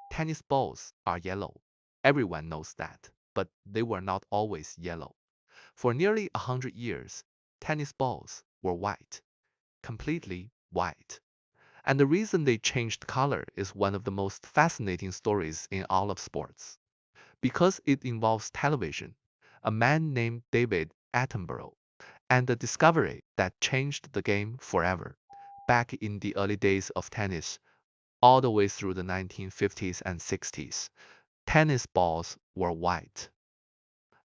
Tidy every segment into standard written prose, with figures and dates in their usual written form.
Tennis balls are yellow. Everyone knows that, but they were not always yellow. For nearly 100 years, tennis balls were white, completely white. And the reason they changed color is one of the most fascinating stories in all of sports. Because it involves television, a man named David Attenborough, and the discovery that changed the game forever. Back in the early days of tennis, all the way through the 1950s and 60s, tennis balls were white.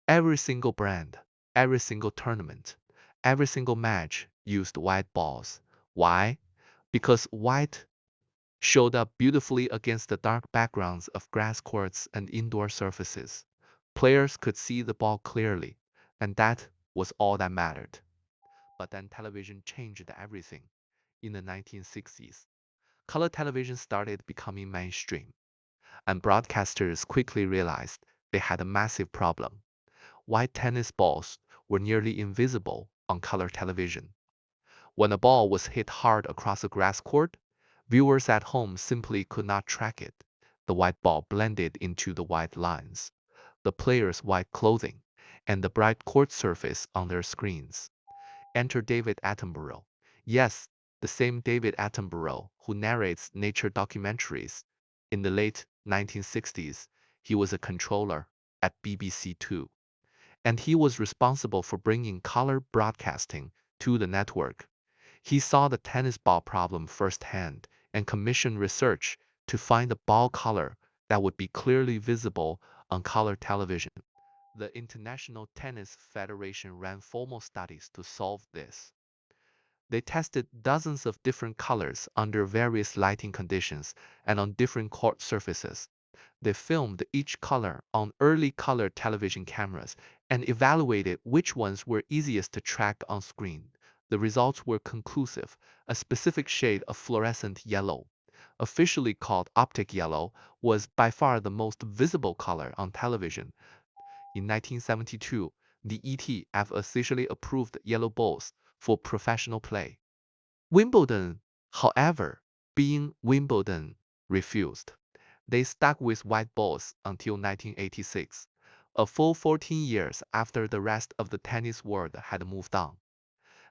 Every single brand, every single tournament, every single match used white balls. Why? Because white showed up beautifully against the dark backgrounds of grass courts and indoor surfaces. Players could see the ball clearly, and that was all that mattered. But then television changed everything. In the 1960s, color television started becoming mainstream, and broadcasters quickly realized they had a massive problem. White tennis balls were nearly invisible on color television. When a ball was hit hard across a grass court, viewers at home simply could not track it. The white ball blended into the white lines, the players' white clothing, and the bright court surface on their screens. Enter David Attenborough. Yes, the same David Attenborough who narrates nature documentaries. In the late 1960s, he was a controller at BBC Two, and he was responsible for bringing color broadcasting to the network. He saw the tennis ball problem firsthand and commissioned research to find a ball color that would be clearly visible on color television. The International Tennis Federation ran formal studies to solve this. They tested dozens of different colors under various lighting conditions and on different court surfaces. They filmed each color on early color television cameras and evaluated which ones were easiest to track on screen. The results were conclusive. A specific shade of fluorescent yellow, officially called optic yellow, was by far the most visible color on television. In 1972, the ETF officially approved yellow balls for professional play. Wimbledon, however, being Wimbledon, refused. They stuck with white balls until 1986, a full 14 years after the rest of the tennis world had moved on.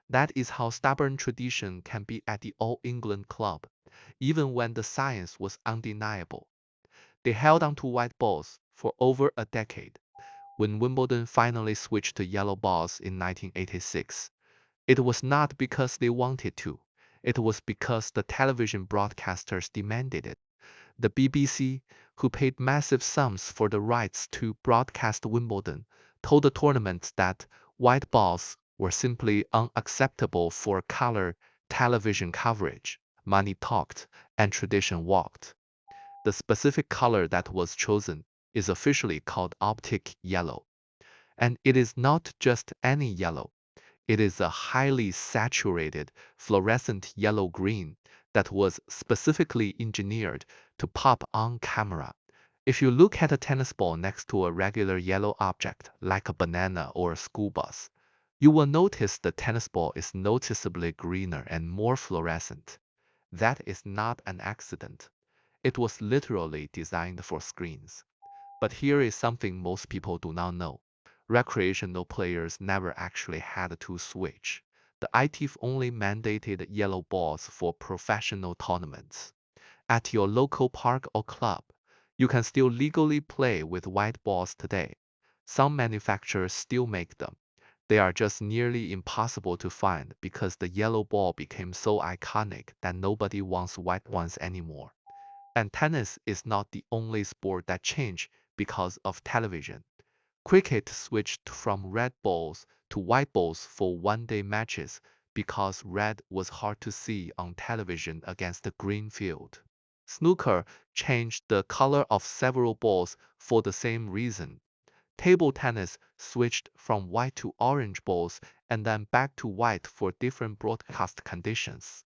That is how stubborn tradition can be at the All England Club, even when the science was undeniable. They held on to white balls for over a decade. When Wimbledon finally switched to yellow balls in 1986, it was not because they wanted to. It was because the television broadcasters demanded it. The BBC, who paid massive sums for the rights to broadcast Wimbledon, told the tournament that white balls were simply unacceptable for color television coverage. Money talked and tradition walked. The specific color that was chosen is officially called optic yellow. And it is not just any yellow. It is a highly saturated fluorescent yellow-green that was specifically engineered to pop on camera. If you look at a tennis ball next to a regular yellow object like a banana or a school bus, you will notice the tennis ball is noticeably greener and more fluorescent. That is not an accident. It was literally designed for screens. But here is something most people do not know. Recreational players never actually had to switch. The ITF only mandated yellow balls for professional tournaments. At your local park or club, you can still legally play with white balls today. Some manufacturers still make them. They are just nearly impossible to find because the yellow ball became so iconic that nobody wants white ones anymore. And tennis is not the only sport that changed because of television. Cricket switched from red balls to white balls for one-day matches because red was hard to see on television against the green field. Snooker changed the color of several balls for the same reason. Table tennis switched from white to orange balls and then back to white for different broadcast conditions.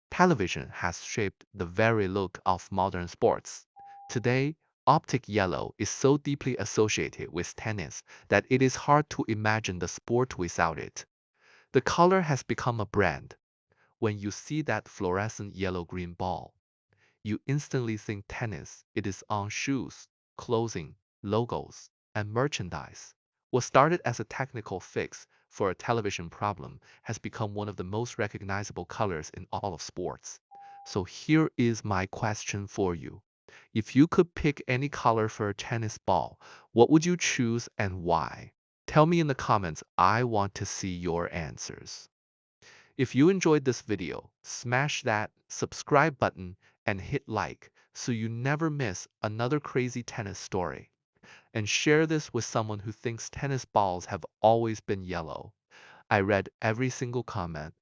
Television has shaped the very look of modern sports. Today, optic yellow is so deeply associated with tennis that it is hard to imagine the sport without it. The color has become a brand. When you see that fluorescent yellow-green ball, you instantly think tennis. It is on shoes, clothing, logos, and merchandise. What started as a technical fix for a television problem has become one of the most recognizable colors in all of sports. So here is my question for you. If you could pick any color for a tennis ball, what would you choose and why? Tell me in the comments. I want to see your answers. If you enjoyed this video, smash that subscribe button and hit like so you never miss another crazy tennis story. And share this with someone who thinks tennis balls have always been yellow. I read every single comment